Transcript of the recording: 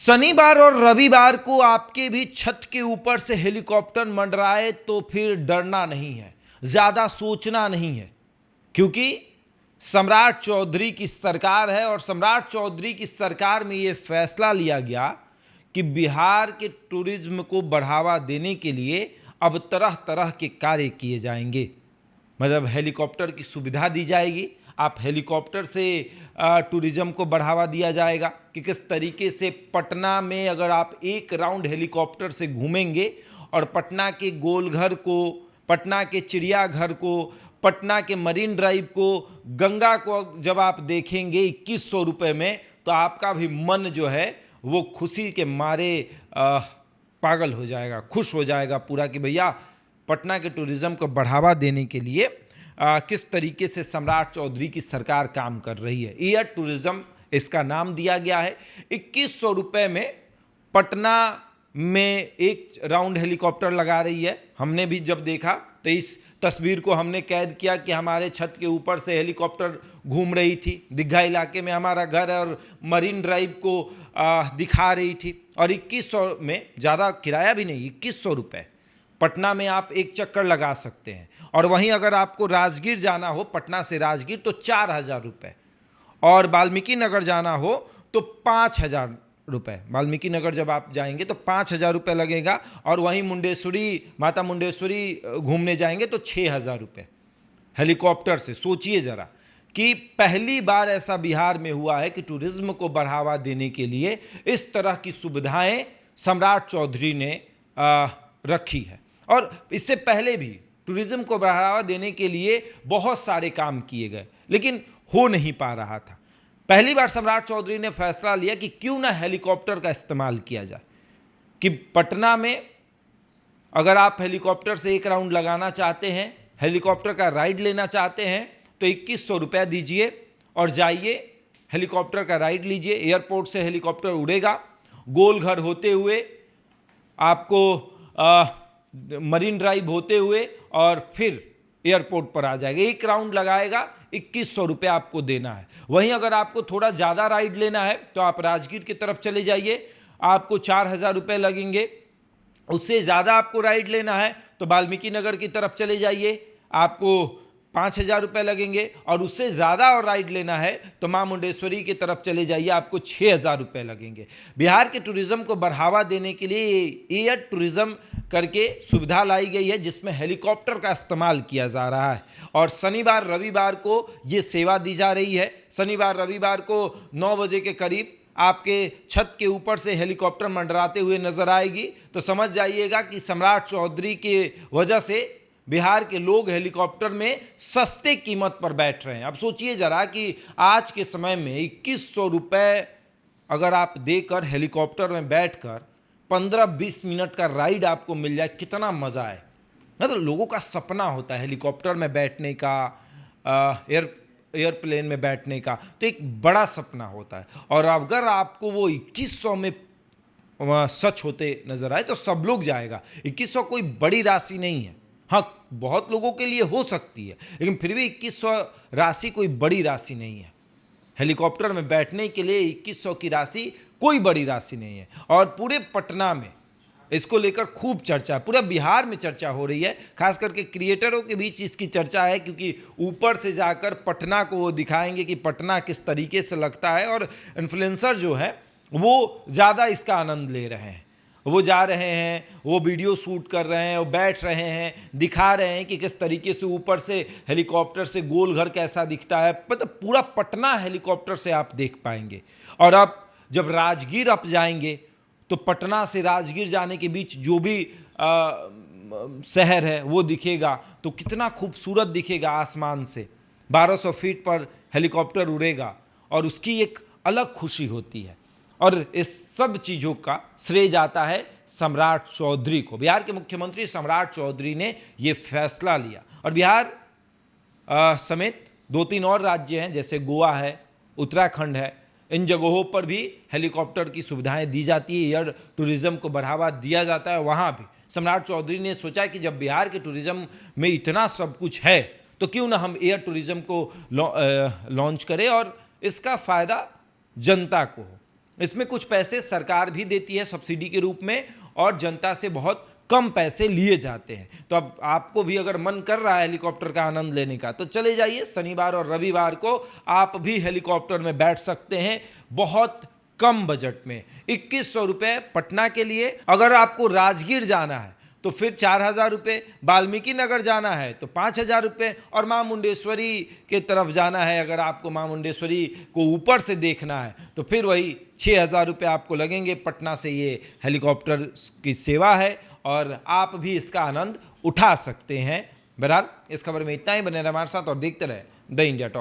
शनिवार और रविवार को आपके भी छत के ऊपर से हेलीकॉप्टर मंडराए तो फिर डरना नहीं है, ज्यादा सोचना नहीं है, क्योंकि सम्राट चौधरी की सरकार है और सम्राट चौधरी की सरकार में यह फैसला लिया गया कि बिहार के टूरिज्म को बढ़ावा देने के लिए अब तरह तरह के कार्य किए जाएंगे। मतलब हेलीकॉप्टर की सुविधा दी जाएगी, आप हेलीकॉप्टर से टूरिज्म को बढ़ावा दिया जाएगा कि किस तरीके से पटना में अगर आप एक राउंड हेलीकॉप्टर से घूमेंगे और पटना के गोलघर को, पटना के चिड़ियाघर को, पटना के मरीन ड्राइव को, गंगा को जब आप देखेंगे 2100 रुपये में, तो आपका भी मन जो है वो खुशी के मारे पागल हो जाएगा, खुश हो जाएगा पूरा कि भैया पटना के टूरिज्म को बढ़ावा देने के लिए किस तरीके से सम्राट चौधरी की सरकार काम कर रही है। एयर टूरिज्म इसका नाम दिया गया है। 2100 रुपये में पटना में एक राउंड हेलीकॉप्टर लगा रही है। हमने भी जब देखा तो इस तस्वीर को हमने कैद किया कि हमारे छत के ऊपर से हेलीकॉप्टर घूम रही थी, दीघा इलाके में हमारा घर है और मरीन ड्राइव को दिखा रही थी। और 2100 में, ज़्यादा किराया भी नहीं, 2100 रुपये पटना में आप एक चक्कर लगा सकते हैं। और वहीं अगर आपको राजगीर जाना हो, पटना से राजगीर, तो 4000 रुपये, और वाल्मीकि नगर जाना हो तो 5000 रुपये। वाल्मीकि नगर जब आप जाएंगे तो 5000 रुपये लगेगा, और वहीं मुंडेश्वरी, माता मुंडेश्वरी घूमने जाएंगे तो 6000 रुपये हेलीकॉप्टर से। सोचिए ज़रा कि पहली बार ऐसा बिहार में हुआ है कि टूरिज्म को बढ़ावा देने के लिए इस तरह की सुविधाएं सम्राट चौधरी ने रखी है। और इससे पहले भी टूरिज्म को बढ़ावा देने के लिए बहुत सारे काम किए गए, लेकिन हो नहीं पा रहा था। पहली बार सम्राट चौधरी ने फैसला लिया कि क्यों ना हेलीकॉप्टर का इस्तेमाल किया जाए, कि पटना में अगर आप हेलीकॉप्टर से एक राउंड लगाना चाहते हैं, हेलीकॉप्टर का राइड लेना चाहते हैं, तो 2100 रुपया दीजिए और जाइए, हेलीकॉप्टर का राइड लीजिए। एयरपोर्ट से हेलीकॉप्टर उड़ेगा, गोलघर होते हुए आपको मरीन ड्राइव होते हुए और फिर एयरपोर्ट पर आ जाएगा। एक राउंड लगाएगा, 2100 रुपये आपको देना है। वहीं अगर आपको थोड़ा ज़्यादा राइड लेना है तो आप राजगीर की तरफ चले जाइए, आपको 4000 रुपये लगेंगे। उससे ज़्यादा आपको राइड लेना है तो वाल्मीकि नगर की तरफ चले जाइए, आपको 5000 रुपये लगेंगे। और उससे ज़्यादा और राइड लेना है तो मां मुंडेश्वरी की तरफ चले जाइए, आपको 6000 रुपये लगेंगे। बिहार के टूरिज़्म को बढ़ावा देने के लिए एयर टूरिज़्म करके सुविधा लाई गई है, जिसमें हेलीकॉप्टर का इस्तेमाल किया जा रहा है। और शनिवार रविवार को ये सेवा दी जा रही है। शनिवार रविवार को 9 बजे के करीब आपके छत के ऊपर से हेलीकॉप्टर मंडराते हुए नजर आएगी, तो समझ जाइएगा कि सम्राट चौधरी की वजह से बिहार के लोग हेलीकॉप्टर में सस्ते कीमत पर बैठ रहे हैं। अब सोचिए जरा कि आज के समय में 2100 रुपये अगर आप देकर हेलीकॉप्टर में बैठकर 15-20 मिनट का राइड आपको मिल जाए, कितना मज़ा है ना। तो लोगों का सपना होता है हेलीकॉप्टर में बैठने का, एयरप्लेन में बैठने का, तो एक बड़ा सपना होता है। और अगर आपको वो 2100 में सच होते नजर आए तो सब लोग जाएगा। 2100 कोई बड़ी राशि नहीं है, हाँ बहुत लोगों के लिए हो सकती है, लेकिन फिर भी 2100 राशि कोई बड़ी राशि नहीं है। हेलीकॉप्टर में बैठने के लिए 2100 की राशि कोई बड़ी राशि नहीं है। और पूरे पटना में इसको लेकर खूब चर्चा है, पूरा बिहार में चर्चा हो रही है, खास करके क्रिएटरों के बीच इसकी चर्चा है, क्योंकि ऊपर से जाकर पटना को वो दिखाएंगे कि पटना किस तरीके से लगता है। और इन्फ्लुएंसर जो है वो ज़्यादा इसका आनंद ले रहे हैं, वो जा रहे हैं, वो वीडियो शूट कर रहे हैं, वो बैठ रहे हैं, दिखा रहे हैं कि किस तरीके से ऊपर से हेलीकॉप्टर से गोलघर कैसा दिखता है। मतलब पूरा पटना हेलीकॉप्टर से आप देख पाएंगे। और अब जब राजगीर आप जाएंगे तो पटना से राजगीर जाने के बीच जो भी शहर है वो दिखेगा, तो कितना खूबसूरत दिखेगा। आसमान से 1200 फीट पर हेलीकॉप्टर उड़ेगा और उसकी एक अलग खुशी होती है। और इस सब चीज़ों का श्रेय जाता है सम्राट चौधरी को। बिहार के मुख्यमंत्री सम्राट चौधरी ने ये फैसला लिया। और बिहार समेत 2-3 और राज्य हैं, जैसे गोवा है, उत्तराखंड है, इन जगहों पर भी हेलीकॉप्टर की सुविधाएं दी जाती है, एयर टूरिज़्म को बढ़ावा दिया जाता है। वहाँ भी सम्राट चौधरी ने सोचा कि जब बिहार के टूरिज़्म में इतना सब कुछ है तो क्यों ना हम एयर टूरिज़्म को लॉन्च करें और इसका फ़ायदा जनता को हो। इसमें कुछ पैसे सरकार भी देती है सब्सिडी के रूप में और जनता से बहुत कम पैसे लिए जाते हैं। तो अब आपको भी अगर मन कर रहा है हेलीकॉप्टर का आनंद लेने का तो चले जाइए, शनिवार और रविवार को आप भी हेलीकॉप्टर में बैठ सकते हैं बहुत कम बजट में। 2100 रुपये पटना के लिए। अगर आपको राजगीर जाना है तो फिर 4000 रुपये, वाल्मीकि नगर जाना है तो 5000 रुपये, और मां मुंडेश्वरी के तरफ जाना है, अगर आपको मां मुंडेश्वरी को ऊपर से देखना है तो फिर वही 6000 रुपये आपको लगेंगे। पटना से ये हेलीकॉप्टर की सेवा है और आप भी इसका आनंद उठा सकते हैं। बहरहाल इस खबर में इतना ही। बने रहे हमारे साथ और देखते रहे द इंडिया टॉप।